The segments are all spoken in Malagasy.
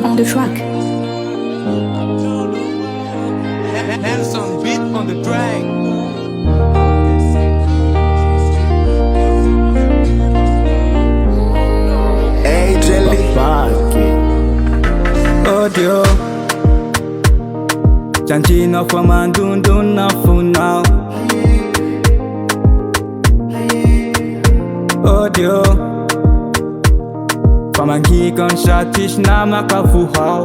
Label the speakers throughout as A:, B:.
A: on the track.
B: Handsome beat on the track.
C: Hey Jelly
D: Audio Chanchino for mandundu na funao. Audio Pamangi kon shatish na makafuhao.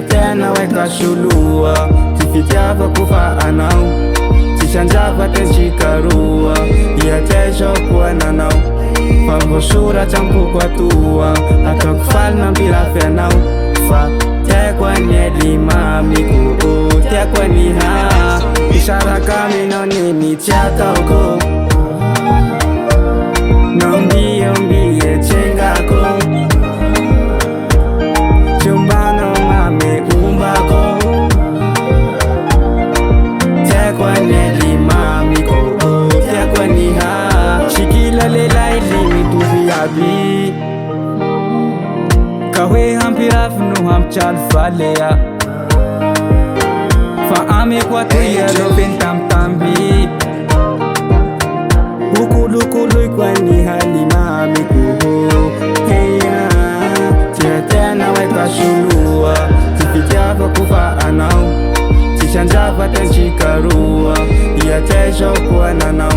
D: Tena weka shulua Tifitiava kufa anau Tishanjava tenchikarua Iatesho kuwa nanau Favoshura champu kwa tuwa Atokufal na bila fenau Fa tekwa nyelima miku Tekwa ni haa Ishara kamino nini chata uko Nombie umbie chengako Chumbano mame umbako Tekwa neli mami ko Tekwa ni haa Shikila lela ilimi tuzi abi Kawe hampirafnu hamchal falea Faame kwa tuyelo bentam tambi Ukulu kwa ni hali mami kuhu Heya Tena weka shulua Tifitiava kufa anau Tishanjava tenchikarua Iatesho kuwa nanau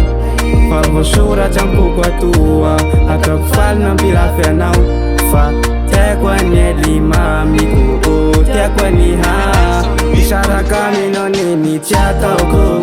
D: Favoshura champu kwa tuwa Atokufal na bila fenau Fa tekwa nyeli mami kuhu Tekwa ni haa Ishara kamino nini chata uko